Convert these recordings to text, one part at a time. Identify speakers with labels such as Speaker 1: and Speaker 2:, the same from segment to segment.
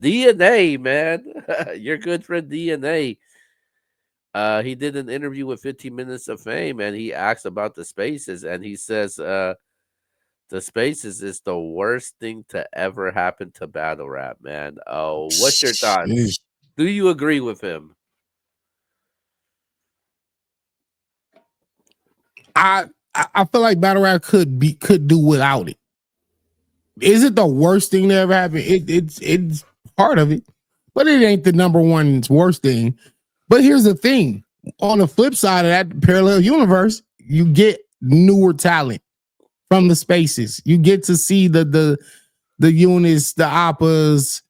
Speaker 1: DNA, man. Your good friend DNA. He did an interview with 15 Minutes of Fame, and he asked about the spaces, and he says, the spaces is the worst thing to ever happen to battle rap, man. Oh, what's your thoughts? Do you agree with him?
Speaker 2: I I feel like battle rap could do without it. Is it the worst thing that ever happened? It's part of it, but it ain't the number one worst thing. But here's the thing: on the flip side of that parallel universe, you get newer talent from the spaces. You get to see the units, the oppas,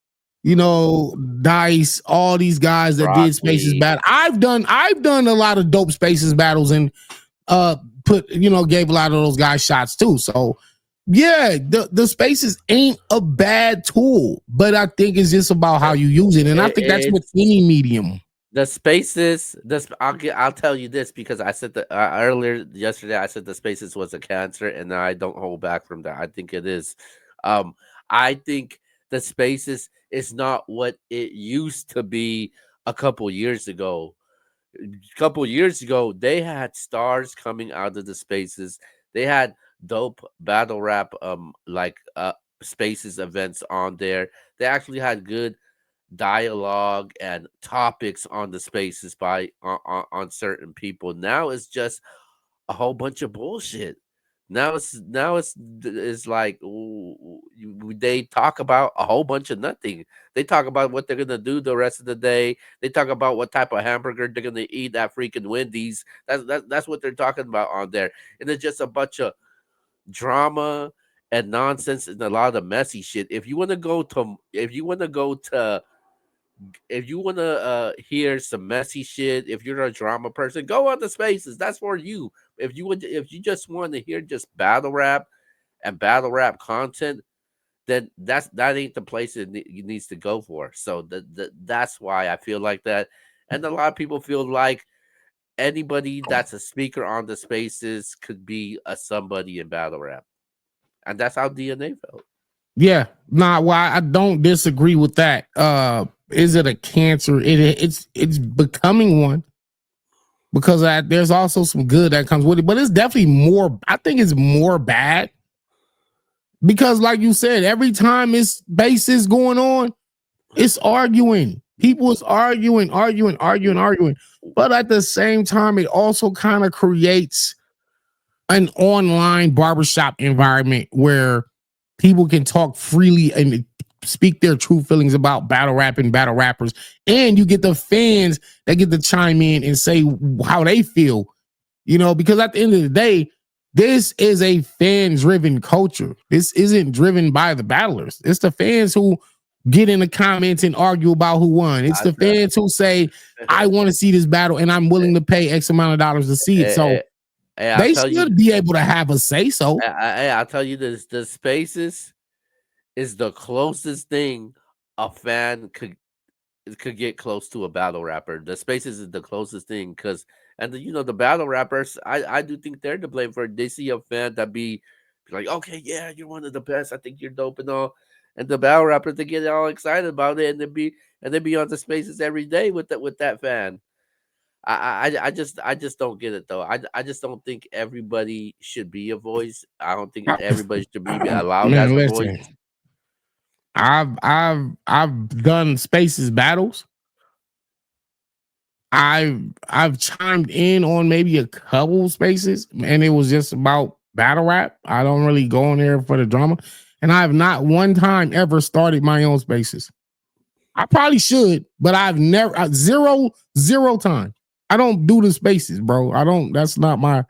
Speaker 2: Dice, all these guys that did spaces
Speaker 1: Broccoli.
Speaker 2: battle. I've done a lot of dope spaces battles and gave a lot of those guys shots too. So yeah, the spaces ain't a bad tool, but I think it's just about how you use it. And I think that's with
Speaker 1: It's
Speaker 2: any medium.
Speaker 1: the spaces. I'll tell you this because I said that earlier yesterday. I said the spaces was a cancer, and I don't hold back from that. I think it is. Um, I think the spaces is not what it used to be a couple years ago. Couple years ago, they had stars coming out of the spaces. They had dope battle rap spaces events on there. They actually had good dialogue and topics on the spaces by on certain people. Now it's just a whole bunch of bullshit. Now it's like they talk about a whole bunch of nothing. They talk about what they're gonna do the rest of the day. They talk about what type of hamburger they're gonna eat at freaking Wendy's. That's what they're talking about on there, and it's just a bunch of drama and nonsense and a lot of messy shit. If you want to hear some messy shit, if you're a drama person, go on the spaces. That's for you. If you just want to hear just battle rap and battle rap content, then that ain't the place it needs to go for. So that's why I feel like that, and a lot of people feel like anybody that's a speaker on the spaces could be a somebody in battle rap, and that's how DNA felt.
Speaker 2: Yeah, nah. Well, I don't disagree with that. Is it a cancer? It's becoming one because there's also some good that comes with it, but it's definitely more. I think it's more bad because, like you said, every time it's bases going on, it's arguing. People is arguing. But at the same time, it also kind of creates an online barbershop environment where people can talk freely and speak their true feelings about battle rap and battle rappers. And you get the fans that get to chime in and say how they feel, because at the end of the day, this is a fan driven culture. This isn't driven by the battlers. It's the fans who get in the comments and argue about who won. It's the fans who say, I want to see this battle and I'm willing to pay X amount of dollars to see it. So
Speaker 1: I'll
Speaker 2: they
Speaker 1: tell you.
Speaker 2: should be able to have a say so.
Speaker 1: I'll tell you this: the spaces is the closest thing a fan could get close to a battle rapper. The spaces is the closest thing because, and the battle rappers, I do think they're to blame for it. They see a fan that be like, okay, yeah, you're one of the best. I think you're dope and all. And the battle rappers, they get all excited about it, and they be on the spaces every day with that fan. I just don't get it though. I just don't think everybody should be a voice. I don't think everybody should be allowed as
Speaker 2: Man,
Speaker 1: a voice.
Speaker 2: listen. I've done spaces battles. I've chimed in on maybe a couple spaces, and it was just about battle rap. I don't really go in there for the drama, and I have not one time ever started my own spaces. I probably should, but I've never zero time. I don't do the spaces, bro. I don't. That's not my.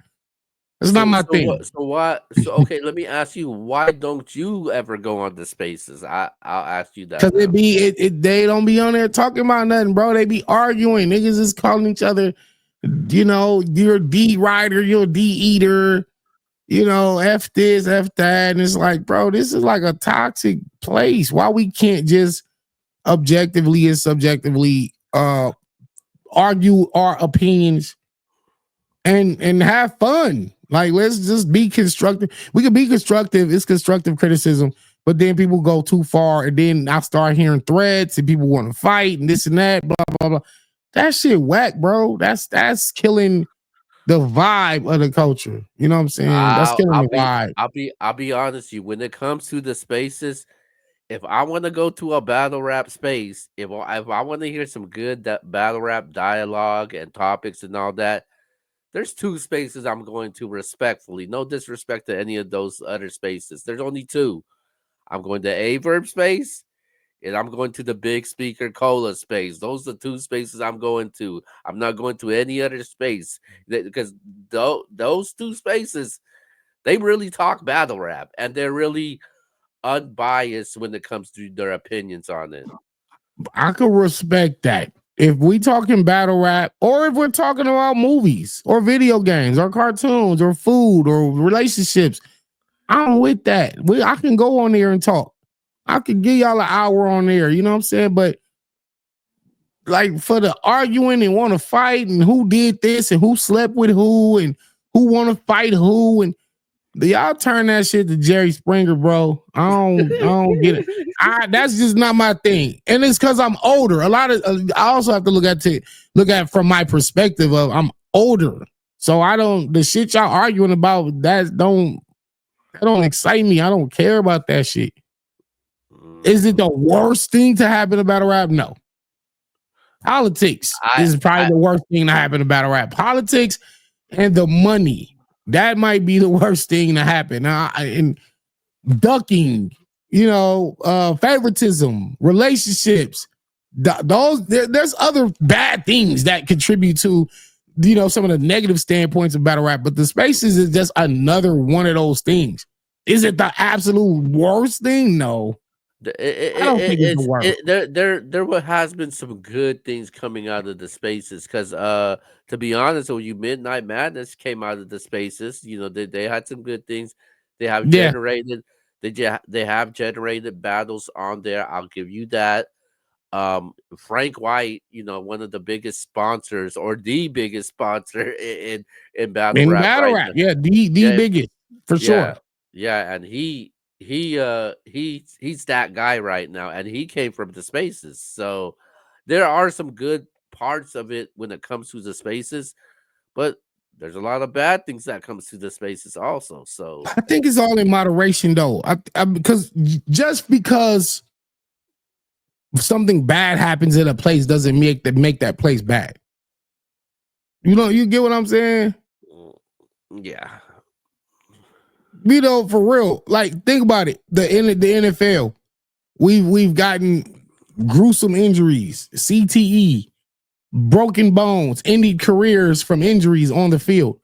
Speaker 2: That's not
Speaker 1: So
Speaker 2: my
Speaker 1: so
Speaker 2: thing.
Speaker 1: what? So what? So okay, let me ask you, why don't you ever go on the spaces? I'll ask you
Speaker 2: Cause
Speaker 1: that now.
Speaker 2: they don't be on there talking about nothing, bro. They be arguing. Niggas is calling each other, you're D rider, you're D eater, F this, F that. And it's like, bro, this is like a toxic place. Why we can't just objectively and subjectively argue our opinions and have fun. Like, let's just be constructive. We can be constructive. It's constructive criticism, but then people go too far, and then I start hearing threats, and people want to fight and this and that, blah blah blah. That shit whack, bro. That's killing the vibe of the culture. You know what I'm saying? That's
Speaker 1: I'll
Speaker 2: killing
Speaker 1: I'll
Speaker 2: the
Speaker 1: be
Speaker 2: vibe.
Speaker 1: I'll be honest with you. When it comes to the spaces, if I want to go to a battle rap space, if I want to hear some good battle rap dialogue and topics and all that, there's two spaces I'm going to respectfully. No disrespect to any of those other spaces. There's only two. I'm going to Averb space and I'm going to the Big Speaker Cola space. Those are the two spaces I'm going to. I'm not going to any other space because those two spaces, they really talk battle rap and they're really unbiased when it comes to their opinions on it.
Speaker 2: I could respect that. If we talking battle rap, or if we're talking about movies or video games or cartoons or food or relationships, I'm with that. I can go on there and talk. I could give y'all an hour on there. You know what I'm saying? But like for the arguing and want to fight and who did this and who slept with who and who want to fight who and y'all turn that shit to Jerry Springer, bro. I don't get it. That's just not my thing, and it's because I'm older. A lot of I also have to look at from my perspective of I'm older, so I don't the shit y'all arguing about that don't excite me. I don't care about that shit. Is it the worst thing to happen to battle rap? No. Politics
Speaker 1: I,
Speaker 2: is probably
Speaker 1: I
Speaker 2: the worst thing to happen to battle rap. Politics and the money. That might be the worst thing to happen. And ducking, favoritism, relationships. There's other bad things that contribute to, some of the negative standpoints of battle rap. But the spaces is just another one of those things. Is it the absolute worst thing? No, I don't think it's the worst.
Speaker 1: has been some good things coming out of the spaces because to be honest with you, Midnight Madness came out of the spaces. They had some good things. They have
Speaker 2: Yeah,
Speaker 1: generated they have generated battles on there. I'll give you that. Frank White, one of the biggest sponsors or the biggest sponsor in battle
Speaker 2: in
Speaker 1: rap
Speaker 2: battle
Speaker 1: right
Speaker 2: rap,
Speaker 1: now.
Speaker 2: yeah, the
Speaker 1: Yeah,
Speaker 2: biggest for
Speaker 1: yeah,
Speaker 2: sure.
Speaker 1: yeah, and he's that guy right now, and he came from the spaces. So there are some good parts of it when it comes to the spaces, but there's a lot of bad things that comes to the spaces also. So
Speaker 2: I think it's all in moderation, though. Because just because something bad happens in a place doesn't make that place bad. You get what I'm saying?
Speaker 1: mm, yeah,
Speaker 2: For real. Like, think about it. The NFL, we've gotten gruesome injuries, CTE, broken bones, ended careers from injuries on the field.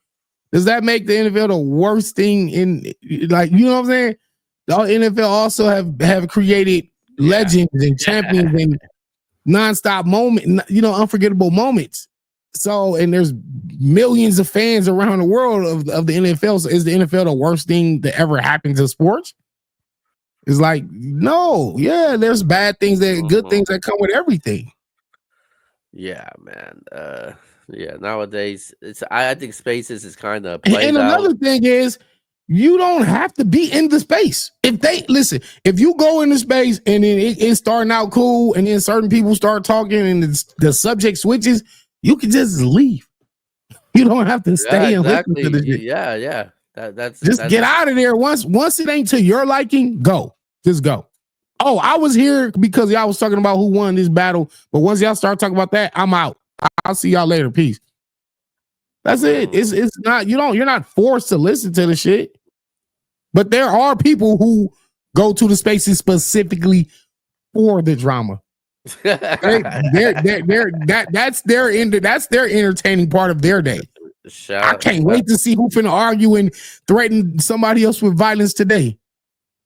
Speaker 2: Does that make the NFL the worst thing in, like, you know what I'm saying? The NFL also have created
Speaker 1: yeah,
Speaker 2: legends and champions
Speaker 1: yeah.
Speaker 2: and nonstop unforgettable moments. So, and there's millions of fans around the world of the NFL. So is the NFL the worst thing that ever happened to sports? It's like, no, yeah, there's bad things good
Speaker 1: Mhm.
Speaker 2: things that come with everything.
Speaker 1: Yeah, man. Yeah. Nowadays, I think spaces is kind of
Speaker 2: And
Speaker 1: played out.
Speaker 2: another thing is, you don't have to be in the space. If you go into space and then it's starting out cool, and then certain people start talking and the subject switches, you can just leave. You don't have to
Speaker 1: Yeah,
Speaker 2: stay and listen to
Speaker 1: exactly.
Speaker 2: this shit.
Speaker 1: Yeah, yeah.
Speaker 2: Just get
Speaker 1: That's
Speaker 2: out of there. Once it ain't to your liking, go. Just go. Oh, I was here because y'all was talking about who won this battle, but once y'all start talking about that, I'm out. I'll see y'all later. Peace. That's it.
Speaker 1: mm,
Speaker 2: It's not you're not forced to listen to the shit. But there are people who go to the spaces specifically for the drama. That's their entertaining part of their day. I
Speaker 1: shout,
Speaker 2: can't
Speaker 1: shout,
Speaker 2: wait to see who finna argue and threaten somebody else with violence today.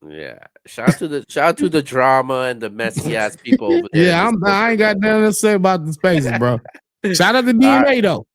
Speaker 1: yeah. Shout to the drama and the messy ass people over there in
Speaker 2: Yeah,
Speaker 1: the
Speaker 2: I ain't
Speaker 1: spaces.
Speaker 2: got nothing to say about the spaces, bro. Shout out to
Speaker 1: All right,
Speaker 2: DMA though.